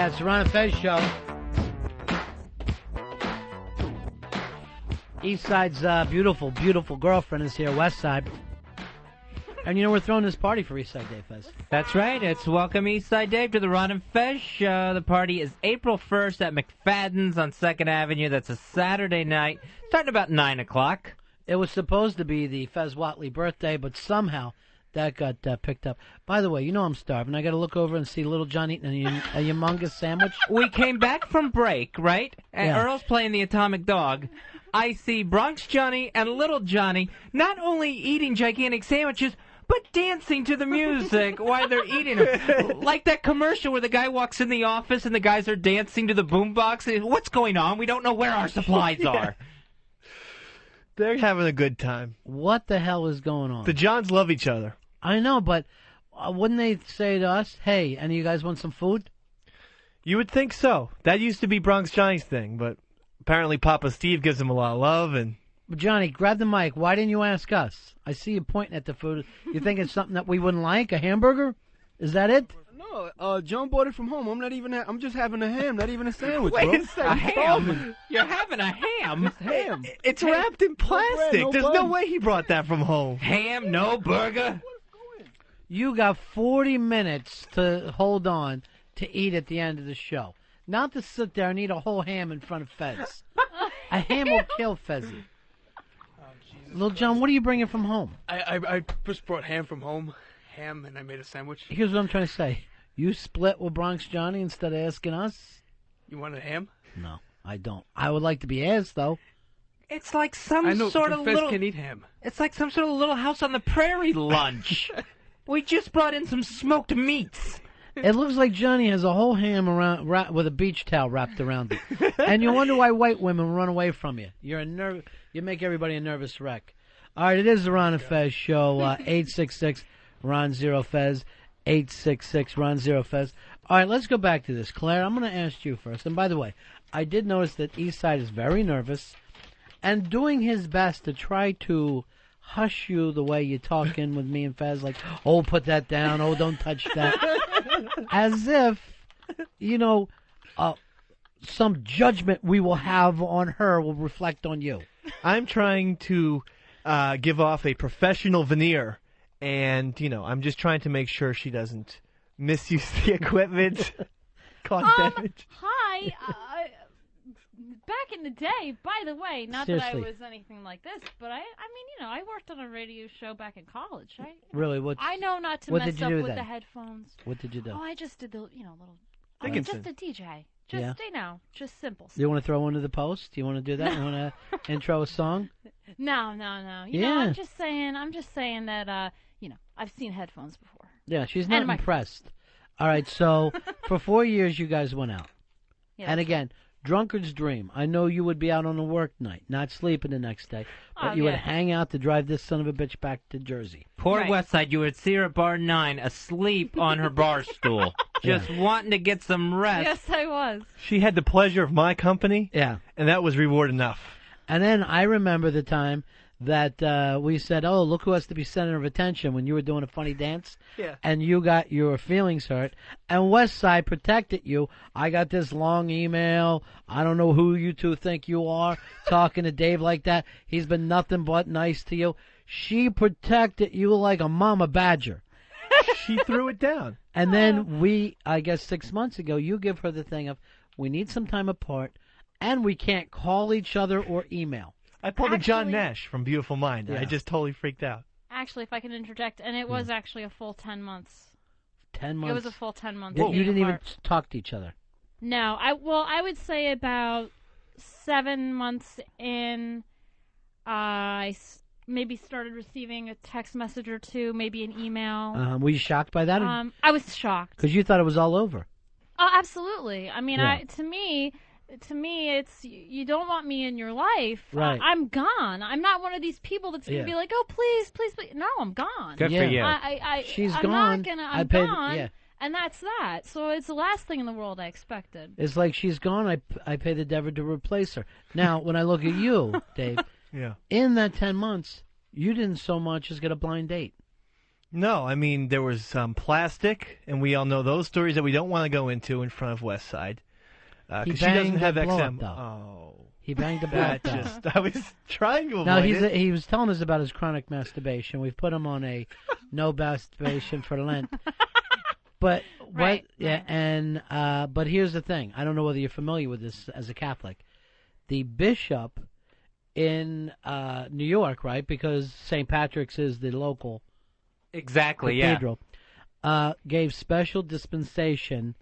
Yeah, it's the Ron and Fez show. East Side's beautiful, beautiful girlfriend is here, West Side. And you know, we're throwing this party for East Side Dave Fez. That's right. It's Welcome East Side Dave to the Ron and Fez show. The party is April 1st at McFadden's on 2nd Avenue. That's a Saturday night, starting about 9 o'clock. It was supposed to be the Fez Watley birthday, but somehow that got picked up. By the way, you know I'm starving. I got to look over and see Little John eating a humongous sandwich. We came back from break, right? And Yeah. Earl's playing the Atomic Dog. I see Bronx Johnny and Little Johnny not only eating gigantic sandwiches, but dancing to the music while they're eating them. Like that commercial where the guy walks in the office and the guys are dancing to the boombox. What's going on? We don't know where our supplies are. They're having a good time. What the hell is going on? The Johns love each other. I know, but wouldn't they say to us, hey, any of you guys want some food? You would think so. That used to be Bronx Johnny's thing, but apparently Papa Steve gives him a lot of love. And Johnny, grab the mic. Why didn't you ask us? I see you pointing at the food. You think it's something that we wouldn't like? A hamburger? Is that it? No, John bought it from home. I'm just having a ham, not even a sandwich, Wait bro. a second. A ham? You're having a ham? It's ham. it's wrapped in plastic. no There's bun. no way he brought that from home. Ham, no burger? You got 40 minutes to hold on to eat at the end of the show. Not to sit there and eat a whole ham in front of Fez. A ham will kill Fezzy. Little John, what are you bringing from home? I just brought ham from home. Ham, and I made a sandwich. Here's what I'm trying to say. You split with Bronx Johnny instead of asking us? You want a ham? No, I don't. I would like to be asked, though. It's like some I know, sort of Fez little... can eat ham. It's like some sort of Little House on the Prairie lunch. We just brought in some smoked meats. It looks like Johnny has a whole ham around with a beach towel wrapped around it. And you wonder why white women run away from you. You make everybody a nervous wreck. All right, it is the Ron and Fez show. 866 Ron Zero Fez. 866 Ron Zero Fez. All right, let's go back to this. Claire, I'm going to ask you first. And by the way, I did notice that Eastside is very nervous and doing his best to try to hush you the way you talk in with me and Fez, like, oh, put that down, oh, don't touch that. As if, you know, some judgment we will have on her will reflect on you. I'm trying to give off a professional veneer, and, you know, I'm just trying to make sure she doesn't misuse the equipment, cause damage. Hi. Back in the day, by the way, not Seriously. that I was anything like this, but I mean, you know, I worked on a radio show back in college. Really? I know not to what mess did you up do with then? the headphones. What did you do? Oh, I just did the, little. Dickinson. Just a DJ. Just, Yeah. just simple. Do you want to throw one to the post? Do you want to do that? You want to intro a song? No. You Yeah. know, I'm just saying that, I've seen headphones before. Yeah, she's not And my- impressed. All right, so for 4 years you guys went out. Yeah, And that's- again, drunkard's dream. I know you would be out on a work night, not sleeping the next day, but Oh, you would yeah. hang out to drive this son of a bitch back to Jersey. Poor Right. Westside, you would see her at bar 9 asleep on her bar stool, just wanting to get some rest. Yes, I was. She had the pleasure of my company, Yeah. and that was reward enough. And then I remember the time that we said, oh, look who has to be center of attention when you were doing a funny dance. Yeah. And you got your feelings hurt. And Westside protected you. I got this long email. I don't know who you two think you are talking to Dave like that. He's been nothing but nice to you. She protected you like a mama badger. She threw it down. And then I guess 6 months ago, you give her the thing of, we need some time apart, and we can't call each other or email. I pulled a John Actually- Nash from Beautiful Mind. Yeah. I just totally freaked out. Actually, if I can interject, and it was actually a full 10 months. 10 months. It was a full 10 months. You being didn't even apart. talk to each other. No, I would say about 7 months in, maybe started receiving a text message or two, maybe an email. Were you shocked by that? I was shocked. Because you thought it was all over. Oh, absolutely. I mean, Yeah. to me, it's you don't want me in your life. Right. I'm gone. I'm not one of these people that's gonna Yeah. be like, oh, please, please, please. No, I'm gone. Good Yeah. for you. She's I'm gone. Not gonna. I I'm paid- gone. yeah. And that's that. So it's the last thing in the world I expected. It's like she's gone. I pay the devil to replace her. Now, when I look at you, Dave, Yeah. in that 10 months, you didn't so much as get a blind date. No, I mean, there was some plastic, and we all know those stories that we don't want to go into in front of West Side. He Because she doesn't banged have the blow-up, XM. though. Oh. He banged the blood. I was trying to avoid No, it. he was telling us about his chronic masturbation. We've put him on a no masturbation for Lent. But Right, yeah, and but here's the thing. I don't know whether you're familiar with this as a Catholic. The bishop in New York, right? Because St. Patrick's is the local Exactly, cathedral, gave special dispensation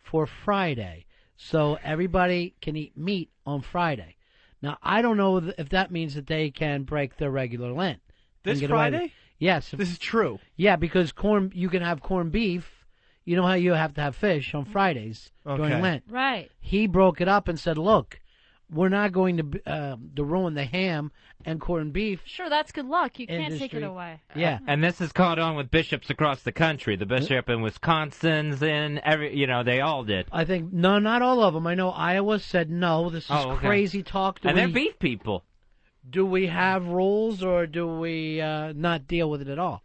for Friday, so everybody can eat meat on Friday. Now, I don't know if that means that they can break their regular Lent. This and get away with- Friday? Yes. This is true. Yeah, because you can have corned beef. You know how you have to have fish on Fridays during Okay. Lent. Right. He broke it up and said, look, we're not going to ruin the ham and corned beef. Sure, that's good luck. You can't take Industry. it away. Yeah. And this is caught on with bishops across the country. The bishop in Wisconsin's in they all did. I think, no, not all of them. I know Iowa said no. This is Oh, okay. crazy talk. And they're beef people. Do we have rules or do we not deal with it at all?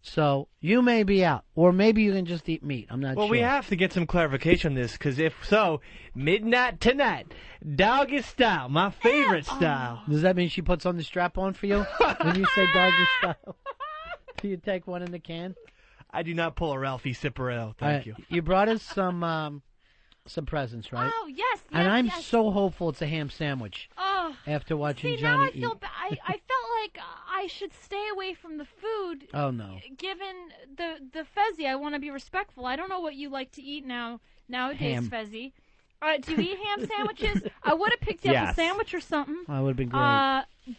So you may be out, or maybe you can just eat meat. I'm not Well, sure. we have to get some clarification on this, because if so, midnight tonight, doggy style, my favorite style. Does that mean she puts on the strap on for you when you say doggy style? Do you take one in the can? I do not pull a Ralphie Ciparello, thank you. You brought us some presents, right? Oh, yes. And I'm yes. so hopeful it's a ham sandwich Oh. after watching See, Johnny now I eat. feel I felt like I should stay away from the food. Oh no. Given the Fezzi, I want to be respectful. I don't know what you like to eat nowadays, Ham. Fezzi. Do you eat ham sandwiches? I would have picked you up a Yes. sandwich or something. That would have been great.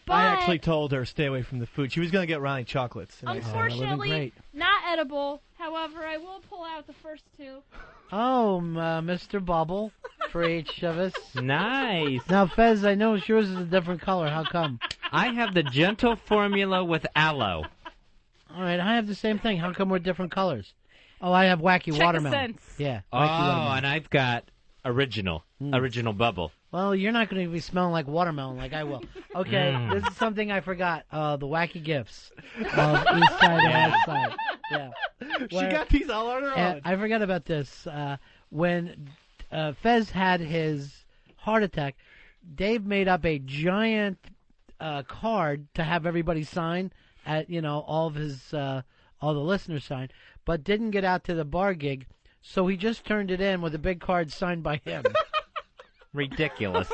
But I actually told her stay away from the food. She was going to get Ronnie chocolates. And I said, unfortunately, great. not edible. However, I will pull out the first two. Oh, Mr. Bubble, for each of us. Nice. Now, Fez, I know yours is a different color. How come? I have the gentle formula with aloe. All right, I have the same thing. How come we're different colors? Oh, I have wacky Check the watermelon. sense. Yeah. Oh, Wacky watermelon. and I've got original bubble. Well, you're not going to be smelling like watermelon like I will. Okay, this is something I forgot. The wacky gifts of East Side and West Side. Yeah. She Where- got these all on her and own. I forgot about this. When Fez had his heart attack, Dave made up a giant card to have everybody sign at all of his all the listeners sign, but didn't get out to the bar gig, so he just turned it in with a big card signed by him. Ridiculous.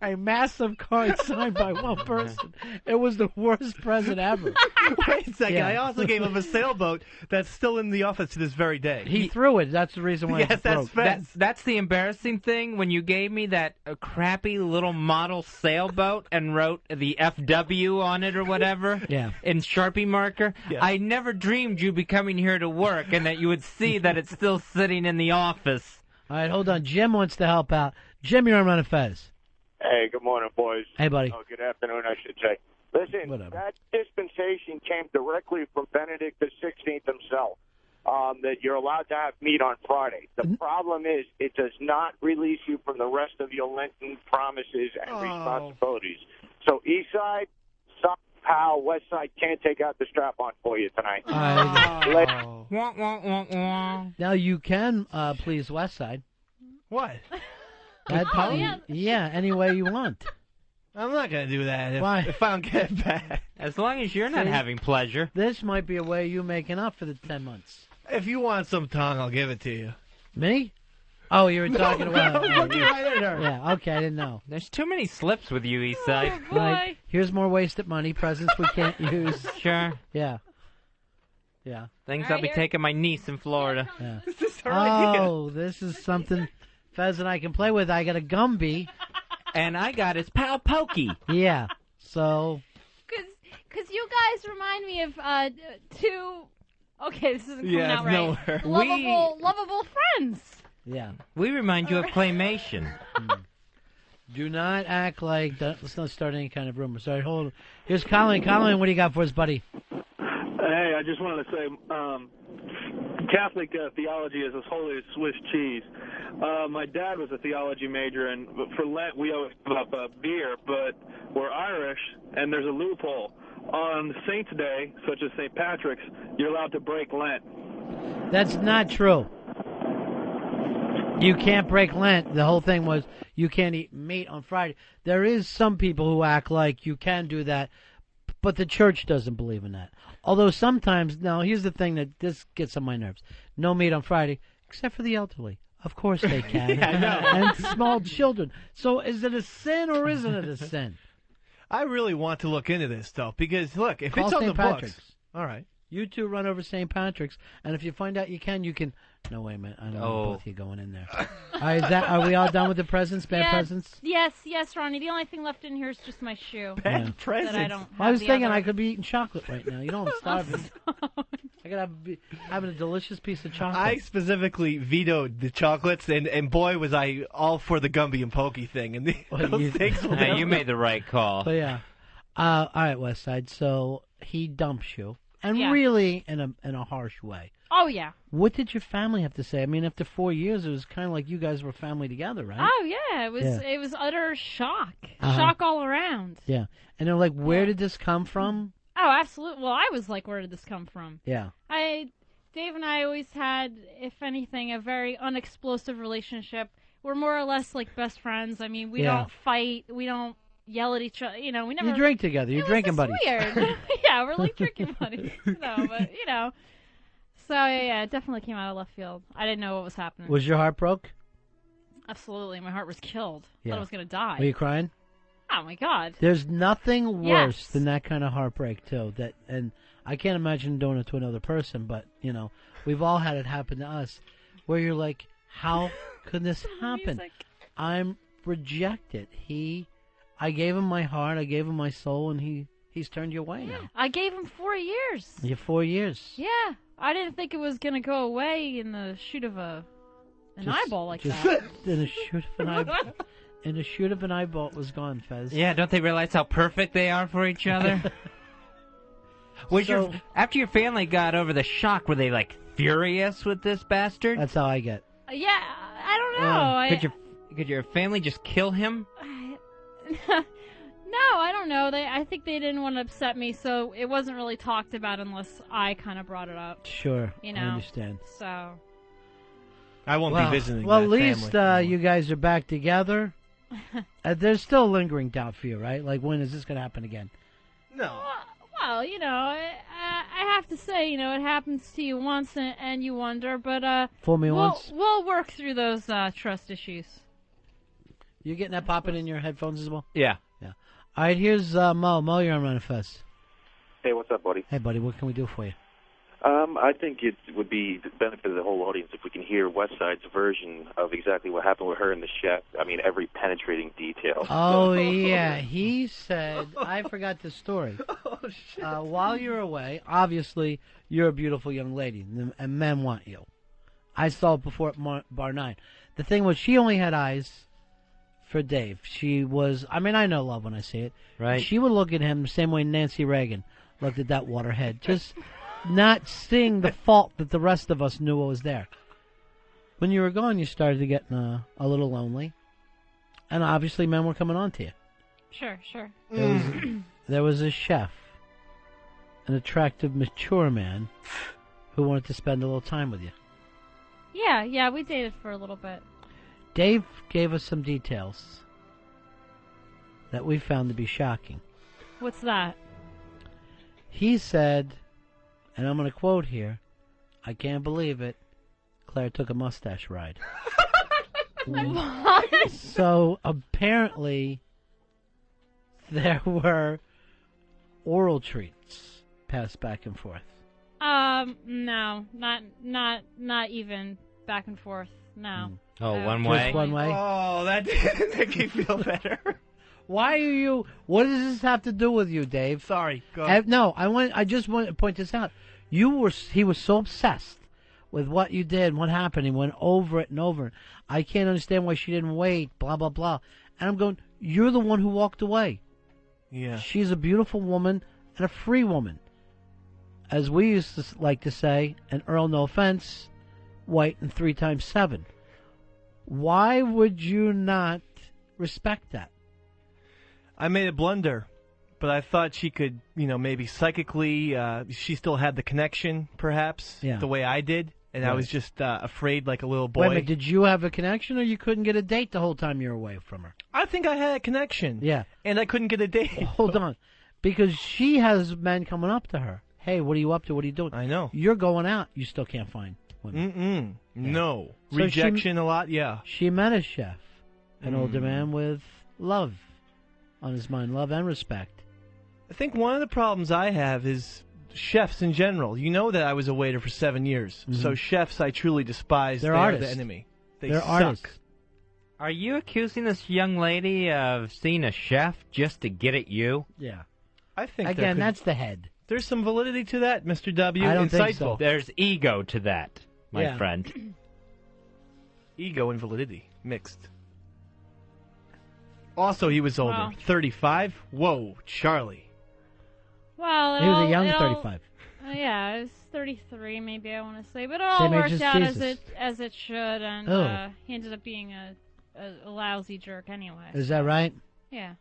a massive card signed by one person. It was the worst present ever. Wait a second. Yeah. I also gave him a sailboat that's still in the office to this very day. He threw it. That's the reason why Yes, it that's broke. Fez. That's the embarrassing thing when you gave me that crappy little model sailboat and wrote the FW on it or whatever Yeah. in Sharpie marker. Yeah. I never dreamed you'd be coming here to work and that you would see that it's still sitting in the office. All right, hold on. Jim wants to help out. Jim, you're on Run of Fez. Hey, good morning, boys. Hey, buddy. Oh, good afternoon, I should say. Listen, Whatever. that dispensation came directly from Benedict XVI himself, that you're allowed to have meat on Friday. The problem is it does not release you from the rest of your Lenten promises and responsibilities. So East Side, somehow West Side can't take out the strap-on for you tonight. All right. Wah, wah, wah, wah. Now you can please West Side. What? Yeah, any way you want. I'm not going to do that if, Why? if I don't get it back. As long as you're not See? having pleasure. This might be a way you making up for the 10 months. If you want some tongue, I'll give it to you. Me? Oh, you were talking about. I'm looking right at her. Yeah, okay, I didn't know. There's too many slips with you, Eastside. Oh, boy. Right, here's more wasted money, presents we can't use. Sure. Yeah. Yeah. Things All I'll right, be here. taking my niece in Florida. Yeah. This is her idea. Oh, this is something Fez and I can play with. I got a Gumby. And I got his pal Pokey. Yeah. So, Because you guys remind me of two. Okay, this isn't coming Yeah, out it's right. nowhere. Lovable friends. yeah. We remind you of Claymation. Do not act like that. Let's not start any kind of rumor. Sorry, hold on. Here's Colin. Colin, what do you got for us, buddy? Hey, I just wanted to say, Catholic theology is as holy as Swiss cheese. My dad was a theology major, and for Lent we always give up beer, but we're Irish, and there's a loophole. on Saints' Day, such as St. Patrick's, you're allowed to break Lent. That's not true. You can't break Lent. The whole thing was you can't eat meat on Friday. There is some people who act like you can do that, but the church doesn't believe in that. Although sometimes, now here's the thing that this gets on my nerves. No meat on Friday, except for the elderly. Of course they can. And small children. So is it a sin or isn't it a sin? I really want to look into this, though, because, look, if Call it's on St. the Patrick's. books. All right. You two run over St. Patrick's, and if you find out you can. No, wait a minute. I don't want both of you going in there. All right, are we all done with the presents? Bad presents? Yes, Ronnie. The only thing left in here is just my shoe. Bad presents. That I don't have I was the thinking other. I could be eating chocolate right now. You don't starve me. I could be having a delicious piece of chocolate. I specifically vetoed the chocolates, and boy, was I all for the Gumby and Pokey thing. And those things will You made the right call. But yeah. All right, Westside. So he dumps you, and Yeah. really in a harsh way. Oh yeah. What did your family have to say? I mean, after 4 years, it was kind of like you guys were family together, right? Oh yeah. It was. Yeah. It was utter shock. Uh-huh. Shock all around. Yeah. And they're like, where Yeah. did this come from? Oh, absolutely. Well, I was like, where did this come from? Yeah. Dave and I always had, if anything, a very unexplosive relationship. We're more or less like best friends. I mean, we Yeah. don't fight. We don't yell at each other. You know, we never. You drink together. You're It was drinking just buddies. Weird. Yeah, we're like drinking buddies. No, but you know. So yeah, it definitely came out of left field. I didn't know what was happening. Was your heart broke? Absolutely, my heart was killed. Yeah. Thought I was gonna die. Were you crying? Oh my god. There's nothing worse Yes. than that kind of heartbreak too. And I can't imagine doing it to another person, but we've all had it happen to us, where you're like, how could this happen? Music. I'm rejected. I gave him my heart, I gave him my soul, and he's turned you away now. I gave him 4 years. You're 4 years. Yeah, I didn't think it was gonna go away in the shoot of an Just- eyeball like just that. in a shoot of an eyeball. In a shoot of an eyeball, it was gone, Fez. Yeah, don't they realize how perfect they are for each other? After your family got over the shock, were they like furious with this bastard? That's how I get. Yeah, I don't know. Could your family just kill him? No, I don't know. I think they didn't want to upset me, so it wasn't really talked about unless I kind of brought it up. Sure, You know. I understand. So I won't be visiting. Well, that at least family. you guys are back together. There's still a lingering doubt for you, right? Like, when is this going to happen again? No. well, I have to say, it happens to you once and you wonder, but Fool me once. we'll work through those trust issues. You getting that popping in your headphones as well? Yeah. Yeah. All right, here's Mo. Mo, you're on Manifest. Hey, what's up, buddy? Hey, buddy, what can we do for you? I think it would be the benefit of the whole audience if we can hear Westside's version of exactly what happened with her and the chef. I mean, every penetrating detail. Oh, yeah. He said, I forgot the story. Oh, shit. While you're away, obviously, you're a beautiful young lady, and men want you. I saw it before at Bar 9. The thing was, she only had eyes for Dave. She was, I know love when I see it. Right. She would look at him the same way Nancy Reagan looked at that waterhead. Just not seeing the fault that the rest of us knew was there. When you were gone, you started to get a little lonely. And obviously men were coming on to you. Sure. There was a chef, an attractive, mature man, who wanted to spend a little time with you. Yeah, we dated for a little bit. Dave gave us some details that we found to be shocking. What's that? He said, and I'm going to quote here, I can't believe it, Claire took a mustache ride. What? So apparently there were oral treats passed back and forth. No, not even back and forth. No. Oh, one Just way? one way? Oh, that didn't make me feel better. Why are you? What does this have to do with you, Dave? Sorry. Go ahead. No, I just want to point this out. He was so obsessed with what you did, and what happened. He went over it and over it. I can't understand why she didn't wait. Blah blah blah. And I'm going. You're the one who walked away. Yeah. She's a beautiful woman and a free woman, as we used to like to say. And Earl, no offense, white and 3 times 7. Why would you not respect that? I made a blunder but I thought she could, maybe psychically, she still had the connection, perhaps, Yeah. the way I did. And I Right. was just afraid like a little boy. Wait a minute, did you have a connection or you couldn't get a date the whole time you were away from her? I think I had a connection. Yeah. And I couldn't get a date. Hold on. Because she has men coming up to her. Hey, what are you up to? What are you doing? I know. You're going out. You still can't find women. No. So Rejection a lot, yeah. She met a chef, an older man with love on his mind, love and respect. I think one of the problems I have is chefs in general. You know that I was a waiter for 7 years. So chefs I truly despise. They're They are artists. the enemy. They're suck. artists. Are you accusing this young lady of seeing a chef just to get at you? Yeah. I think Again, that's the head. there's some validity to that, Mr. W. I don't Insightful. think so. There's ego to that, my Yeah. friend. Ego and validity mixed. Also, he was older. Wow. 35? Whoa, Charlie. Well, He was a young it all- 35. Yeah, I was 33, maybe I want to say, but it all Same age worked as out Jesus. as it should, and Oh. he ended up being a lousy jerk anyway. Is that right? Yeah.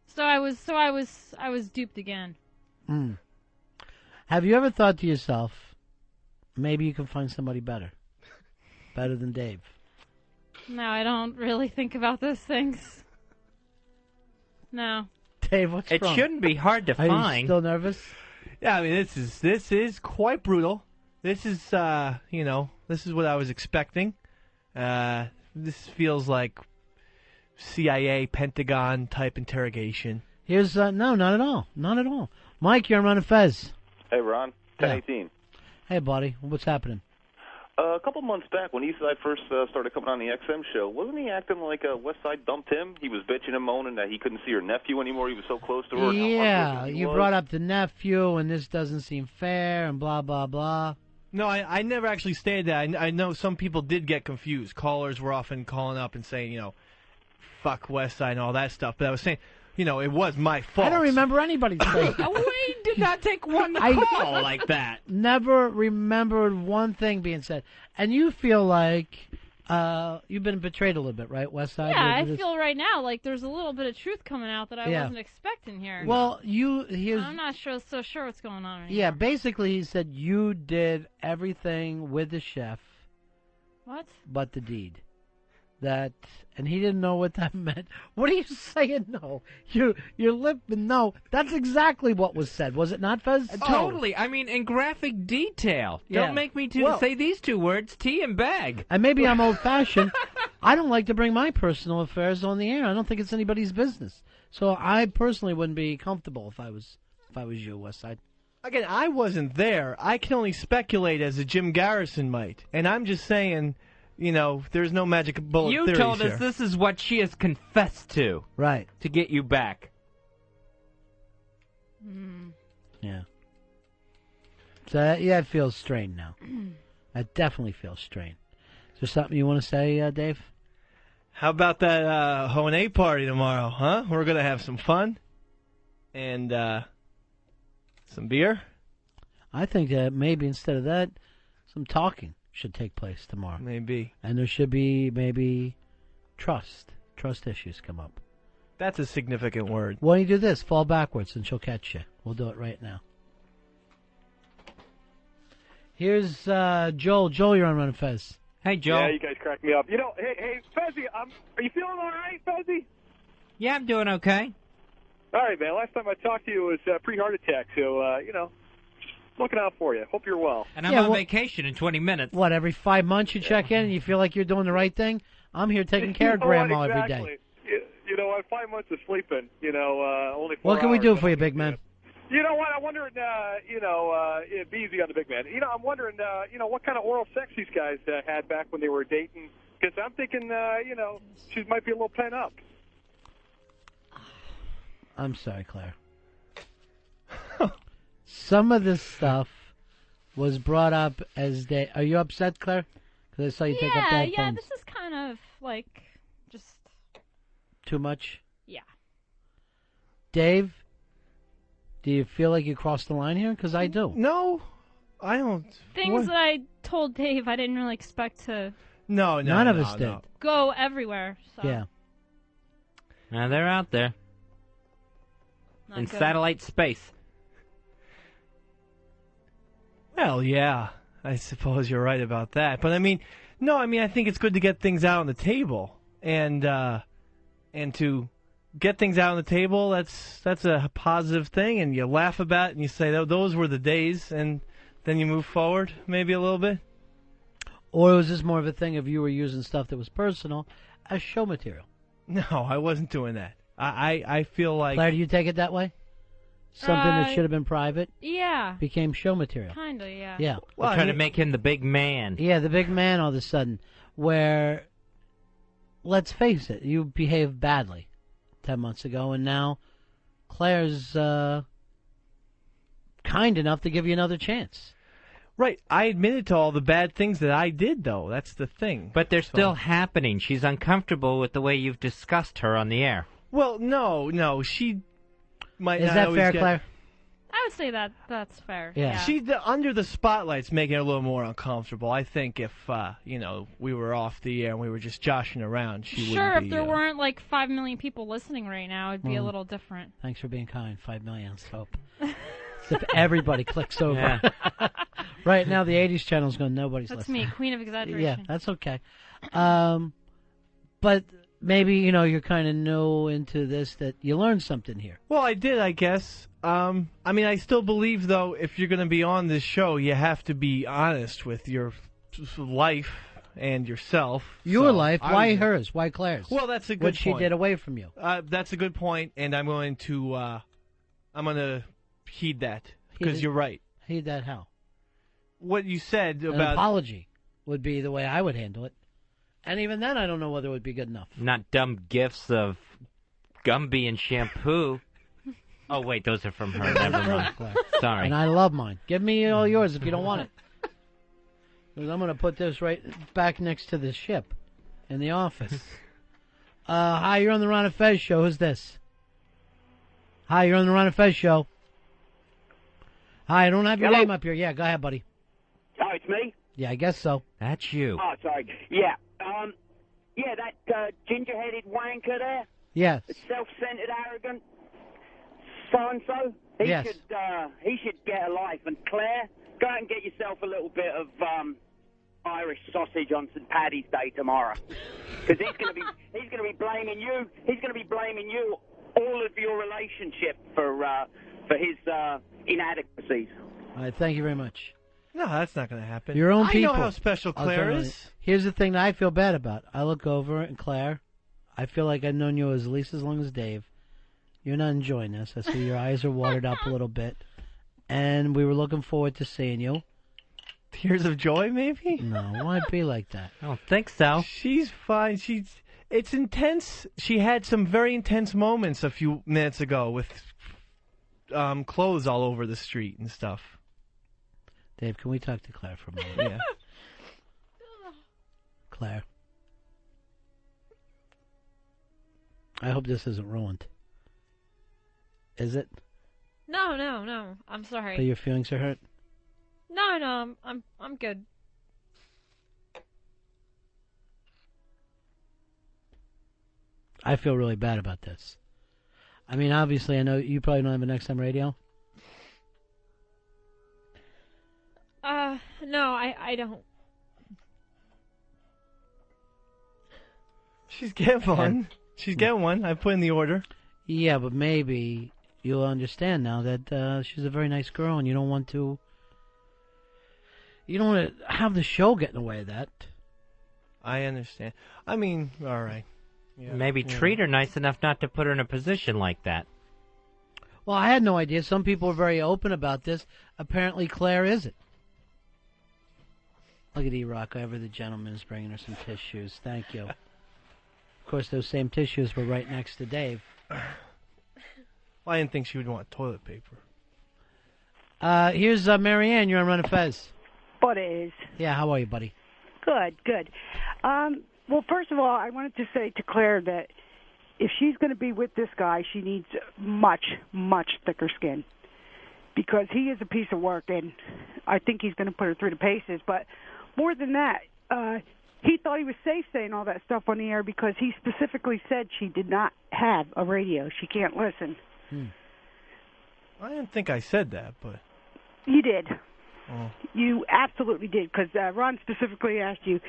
So I was duped again. Mm. Have you ever thought to yourself, maybe you can find somebody better? Better than Dave? No, I don't really think about those things. No. Dave, what's It wrong? shouldn't be hard to Are you find. still nervous? Yeah, I mean, this is quite brutal. This is, this is what I was expecting. This feels like CIA, Pentagon type interrogation. Here's, no, not at all. Not at all. Mike, you're on Run and Fez. Hey, Ron. 1018. Hey, buddy, what's happening? A couple months back, when Eastside first started coming on the XM show, wasn't he acting like Westside dumped him? He was bitching and moaning that he couldn't see her nephew anymore. He was so close to her. and how Yeah, heartbroken he you was. brought up the nephew, and this doesn't seem fair, and blah, blah, blah. No, I never actually stated that. I know some people did get confused. Callers were often calling up and saying, fuck Westside and all that stuff. But I was saying, it was my fault. I don't remember anybody saying We did not take one I- call like that. Never remembered one thing being said. And you feel like you've been betrayed a little bit, right, Westside? Yeah, I This- feel right now like there's a little bit of truth coming out that I Yeah. wasn't expecting here. Well, here's... I'm not so sure what's going on anymore. Yeah, basically he said you did everything with the chef What? but the deed. And he didn't know what that meant. What are you saying? No, your lip. No, that's exactly what was said, was it not, Fez? Totally. I mean, in graphic detail. Yeah. Don't make me Well- say these two words, tea and bag. And maybe I'm old-fashioned. I don't like to bring my personal affairs on the air. I don't think it's anybody's business. So I personally wouldn't be comfortable if I was you, Westside. Again, I wasn't there. I can only speculate as a Jim Garrison might. And I'm just saying, there's no magic bullet You theories told us here. this is what she has confessed to Right. to get you back. Yeah. So it feels strained now. That definitely feels strained. Is there something you want to say, Dave? How about that Hone party tomorrow, huh? We're going to have some fun and some beer. I think that maybe instead of that, some talking should take place tomorrow. Maybe. And there should be maybe trust issues come up. That's a significant word. Why don't you do this? Fall backwards and she'll catch you. We'll do it right now. Here's Joel. Joel, you're on Run and Fez. Hey, Joe. Yeah, you guys crack me up. Hey, Fezzy, are you feeling all right, Fezzy? Yeah, I'm doing okay. All right, man. Last time I talked to you was pre-heart attack, so, looking out for you. Hope you're well. And I'm Yeah, on well- vacation in 20 minutes. What, every 5 months you check in and you feel like you're doing the right thing? I'm here taking care of You know what, Grandma every exactly. day. You know what? 5 months of sleeping, only 4 What can we hours, do but for you, I'm big good. man? You know what? I'm wondering, be easy on the big man. I'm wondering, what kind of oral sex these guys had back when they were dating. Because I'm thinking, she might be a little pent up. I'm sorry, Claire. Some of this stuff was brought up as they... Are you upset, Claire? Because I saw you take up the Yeah, headphones. this is kind of like just Too much? yeah. Dave, do you feel like you crossed the line here? Because I do. No, I don't. Things What? that I told Dave I didn't really expect to No, None of us did. no. go everywhere. So. Yeah. Now they're out there. in good. satellite space. Well, yeah, I suppose you're right about that. But I mean, no, I mean I think it's good to get things out on the table, and to get things out on the table. That's a positive thing, and you laugh about it and you say those were the days, and then you move forward maybe a little bit. Or was this more of a thing of you were using stuff that was personal as show material? No, I wasn't doing that. I feel like Claire, do you take it that way? Something that should have been private Yeah. became show material. Kinda, yeah. Yeah. We're trying to make him the big man. Yeah, the big man all of a sudden. Where, let's face it, you behaved badly 10 months ago, and now Claire's kind enough to give you another chance. right. I admitted to all the bad things that I did, though. That's the thing. But they're still happening. She's uncomfortable with the way you've discussed her on the air. Well, no, she might Is not that always fair, get... Claire? I would say that's fair. Yeah. Under the spotlight's making her a little more uncomfortable. I think if we were off the air and we were just joshing around, she Sure, wouldn't if be. there weren't like 5 million people listening right now, it'd be a Mm. little different. Thanks for being kind. 5 million. So if everybody clicks over. Yeah. Right now, the 80s channel's going, nobody's That's listening. me, queen of exaggeration. Yeah, that's okay. But maybe, you're kind of new into this, that you learned something here. Well, I did, I guess. I mean, I still believe, though, if you're going to be on this show, you have to be honest with your life and yourself. Your So life, I why was- hers? Why Claire's? Well, that's a good What she point. did away from you. That's a good point, and I'm going to heed that because Heed it. you're right. Heed that how? What you said An about apology would be the way I would handle it. And even then, I don't know whether it would be good enough. Not dumb gifts of Gumby and shampoo. Oh, wait, those are from her. Never mind. Claire. Sorry. And I love mine. Give me all yours if you don't want it. Because I'm going to put this right back next to the ship in the office. Hi, you're on the Ron and Fez show. Who's this? Hi, you're on the Ron and Fez show. Hi, I don't have your Hello? name up here. Yeah, go ahead, buddy. Oh, it's me? Yeah, I guess so. That's you. Oh, sorry. Yeah. Yeah, that ginger-headed wanker there, Yes. the self-centered, arrogant so-and-so, Yes. he should get a life. And Claire, go out and get yourself a little bit of Irish sausage on St. Paddy's Day tomorrow. Because he's going to be blaming you. He's going to be blaming you all of your relationship for his inadequacies. All right, thank you very much. no, that's not going to happen. Your own I people. know how special I'll Claire tell you, is. Here's the thing that I feel bad about. I look over and Claire, I feel like I've known you at least as long as Dave. You're not enjoying this. I see your eyes are watered up a little bit. And we were looking forward to seeing you. Tears of joy, maybe? No, why it be like that? I don't think so. She's fine. It's intense. She had some very intense moments a few minutes ago with clothes all over the street and stuff. Dave, can we talk to Claire for a moment? Yeah. Claire. I hope this isn't ruined. Is it? No. I'm That sorry. your feelings are hurt? No, I'm good. I feel really bad about this. I mean, obviously, I know you probably don't have an XM radio. No, I don't. She's getting one. She's getting one. I put in the order. Yeah, but maybe you'll understand now that she's a very nice girl, and you don't want to have the show get in the way of that. I understand. I mean, all right. Yeah, Maybe treat her nice enough not to put her in a position like that. Well, I had no idea. Some people are very open about this. Apparently, Claire isn't. Look at E-Rock. Over the gentleman is bringing her some tissues. Thank you. Of course, those same tissues were right next to Dave. Well, I didn't think she would want toilet paper. Here's Marianne. You're on Run and Fez. What is? Yeah, how are you, buddy? Good. Well, first of all, I wanted to say to Claire that if she's going to be with this guy, she needs much, much thicker skin. Because he is a piece of work, and I think he's going to put her through the paces. But more than that, he thought he was safe saying all that stuff on the air because he specifically said she did not have a radio. She can't listen. I didn't think I said that, but... You did. Oh. You absolutely did, because Ron specifically asked you,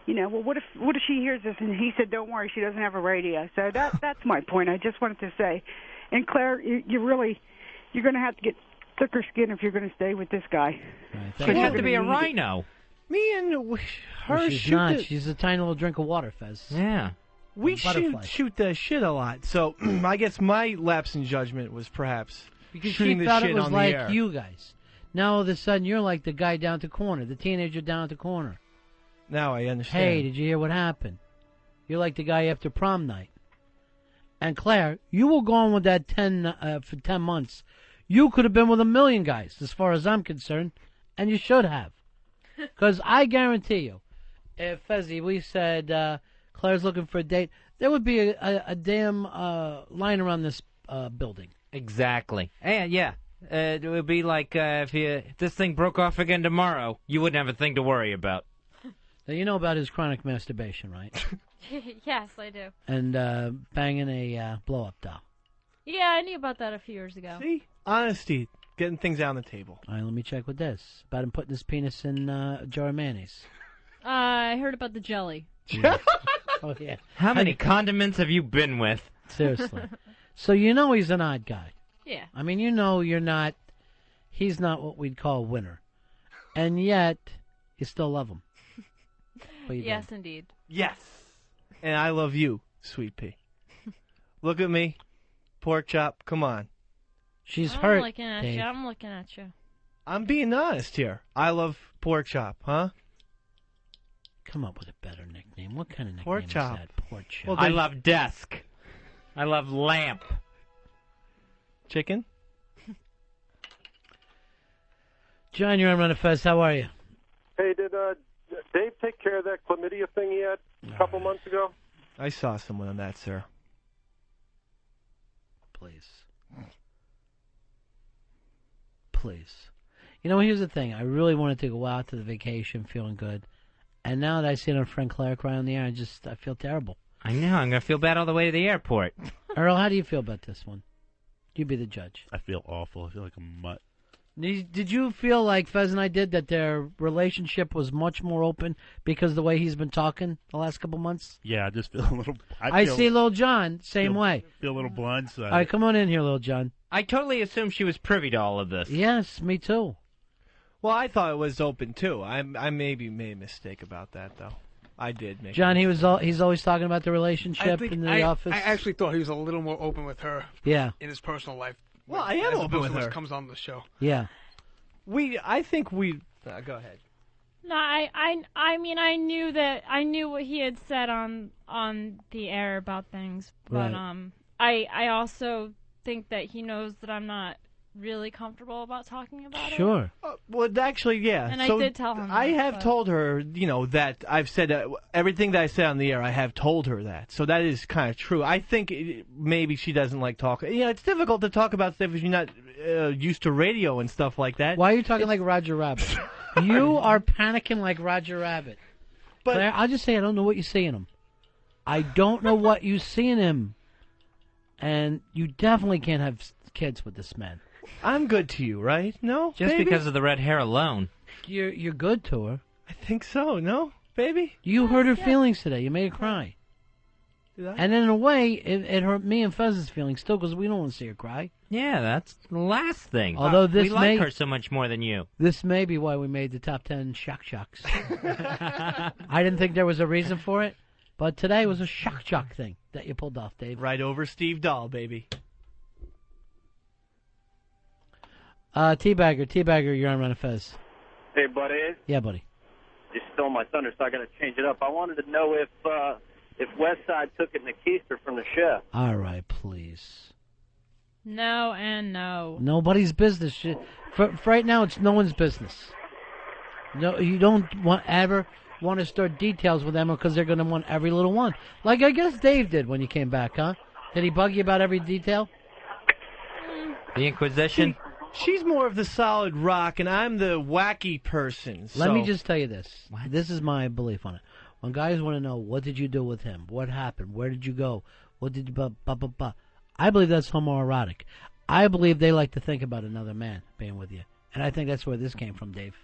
well, what if she hears this? And he said, don't worry, she doesn't have a radio. So that's my point. I just wanted to say. And Claire, you're going to have to get thicker skin if you're going to stay with this guy. Right, She'd have to be a rhino. Me and her well, she's not. She's a tiny little drink of water, Fez. Yeah. We shoot the shit a lot, so I guess my lapse in judgment was perhaps because shooting she the thought shit it was on like the air. you guys. Now all of a sudden you're like the guy down at the corner, the teenager down at the corner. Now I understand. Hey, did you hear what happened? You're like the guy after prom night. And Claire, you were going with that for 10 months. You could have been with a million guys, as far as I'm concerned, and you should have. Because I guarantee you, if Fezzi, we said Claire's looking for a date, there would be a damn line around this building. Exactly. And yeah, it would be like if this thing broke off again tomorrow, you wouldn't have a thing to worry about. Now, you know about his chronic masturbation, right? Yes, I do. And banging a blow-up doll. Yeah, I knew about that a few years ago. See? Honesty. Getting things on the table. All right, let me check with this. About him putting his penis in a jar of mayonnaise. I heard about the jelly. Yeah. Oh, yeah. How many condiments have you been with? Seriously. So you know he's an odd guy. Yeah. I mean, you know he's not what we'd call a winner. And yet, you still love him. But you Yes, don't. indeed. Yes. And I love you, Sweet Pea. Look at me. Pork chop. Come on. She's I'm hurt, looking at Dave. you. I'm looking at you. I'm being honest here. I love pork chop, huh? Come up with a better nickname. What kind of nickname Pork is chop. that? Pork chop. Well, I love desk. I love lamp. Chicken? John, you're on Run of Fest. How are you? Hey, did Dave take care of that chlamydia thing he had a couple months ago? I saw someone on that, sir. Please. Please. You know, here's the thing. I really wanted to go out to the vacation feeling good. And now that I see our friend Claire cry on the air, I feel terrible. I know. I'm going to feel bad all the way to the airport. Earl, how do you feel about this one? You be the judge. I feel awful. I feel like a mutt. Did you feel like Fez and I did that their relationship was much more open because of the way he's been talking the last couple months? Yeah, I just feel a little... I see Lil John, same way. Feel a little blindsided. All right, come on in here, Lil John. I totally assumed she was privy to all of this. Yes, me too. Well, I thought it was open, too. I maybe made a mistake about that, though. I did make John, he's always talking about the relationship in the office. I actually thought he was a little more open with her Yeah. in his personal life. Well, I am as open opposed with to her. what comes on the show. Yeah. I think we... go ahead. No, I mean, I knew what he had said on the air about things, but Right. I also think that he knows that I'm not really comfortable about talking about it. Sure. Well, actually, yeah. And so I did tell him I that, have but- told her, that I've said everything that I said on the air. I have told her that, so that is kind of true. I think maybe she doesn't like talking. Yeah, it's difficult to talk about stuff if you're not used to radio and stuff like that. Why are you talking like Roger Rabbit? You are panicking like Roger Rabbit. But Claire, I'll just say I don't know what you see in him. I don't know what you see in him. And you definitely can't have kids with this man. I'm good to you, right? No, Just baby? because of the red hair alone. You're good to her. I think so. No, baby. You hurt her feelings today. You made her cry. Did I? And in a way, it hurt me and Fez's feelings still because we don't want to see her cry. Yeah, that's the last thing. Although this we like may- her so much more than you. This may be why we made the top 10 shock jocks. I didn't think there was a reason for it, but today was a shock jock thing that you pulled off, Dave. Right over Steve Dahl, baby. Teabagger, you're on Run of Fez. Hey, buddy. Yeah, buddy. You stole my thunder, so I got to change it up. I wanted to know if Westside took it in the keister from the chef. All right, please. No and no. Nobody's business. For right now, it's no one's business. No, you don't ever want to start details with them because they're going to want every little one. Like I guess Dave did when you came back, huh? Did he bug you about every detail? The Inquisition? She's more of the solid rock, and I'm the wacky person. Let me just tell you this. This is my belief on it. When guys want to know, what did you do with him? What happened? Where did you go? What did you... I believe that's homoerotic. I believe they like to think about another man being with you. And I think that's where this came from, Dave.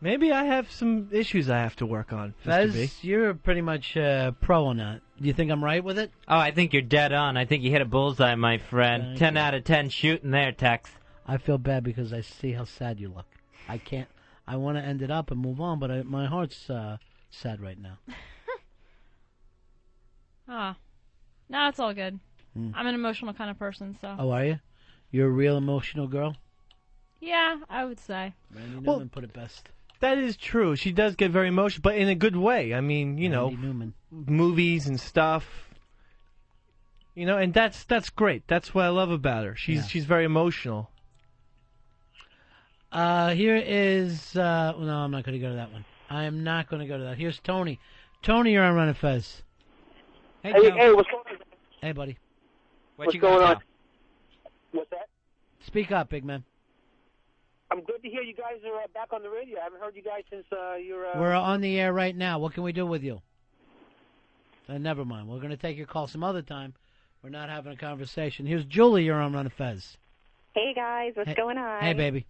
Maybe I have some issues I have to work on, Mr. B. Fez, you're pretty much pro on that. Do you think I'm right with it? Oh, I think you're dead on. I think you hit a bullseye, my friend. Thank 10 you. out of 10 shooting there, Tex. I feel bad because I see how sad you look. I can't. I want to end it up and move on, but my heart's sad right now. No, it's all good. Hmm. I'm an emotional kind of person, so. Oh, are you? You're a real emotional girl? Yeah, I would say. Randy Well, Newman put it best. That is true. She does get very emotional, but in a good way. I mean, you know, Randy Newman. movies and stuff. You know, and that's great. That's what I love about her. She's very emotional. Here is. No, I'm not going to go to that one. I am not going to go to that. Here's Tony. Tony, you're on Run and Fez. Hey, what's going on? Hey, buddy. What's going on? What's that? Speak up, big man. I'm good to hear you guys are back on the radio. I haven't heard you guys since your. We're on the air right now. What can we do with you? Never mind. We're going to take your call some other time. We're not having a conversation. Here's Julie. You're on Run and Fez. Hey, guys. What's going on? Hey, baby.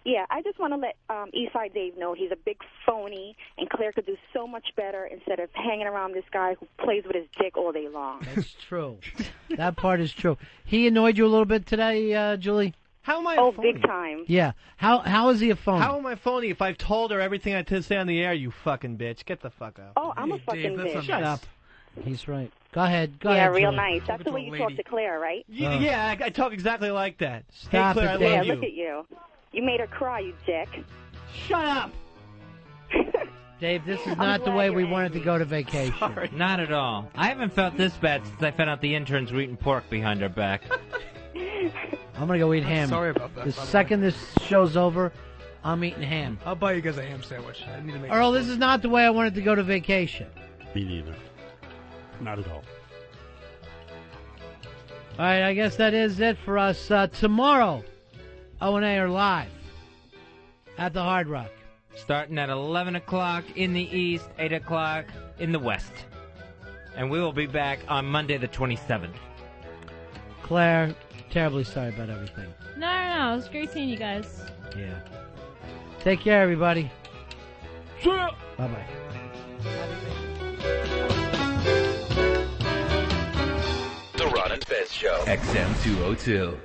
Yeah, I just want to let Eastside Dave know he's a big phony, and Claire could do so much better instead of hanging around this guy who plays with his dick all day long. That's true. That part is true. He annoyed you a little bit today, Julie? How am I Oh, a phony? big time. Yeah. How is he a phony? How am I phony if I've told her everything I had to say on the air, you fucking bitch? Get the fuck out. Oh, I'm a fucking bitch. Shut up. He's right. Go ahead. Go Yeah, ahead, real Julie. nice. That's the way you talk to Claire, right? Yeah, I talk exactly like that. Stop hey, Claire, it, I Dave. Yeah, love you. look at you. You made her cry, you dick. Shut up. Dave, this is not the way we wanted to go to vacation. Sorry. Not at all. I haven't felt this bad since I found out the interns were eating pork behind our back. I'm going to go eat ham. sorry about that, The by the second this show's over, I'm eating ham. I'll buy you guys a ham sandwich. I need to make Earl, this is not the way I wanted to go to vacation. Me neither. Not at all. All right, I guess that is it for us. Tomorrow, O&A are live at the Hard Rock. Starting at 11 o'clock in the east, 8 o'clock in the west. And we will be back on Monday the 27th. Claire, terribly sorry about everything. No. It was great seeing you guys. Yeah. Take care, everybody. See ya. Bye-bye. The Ron and Fez Show. XM 202.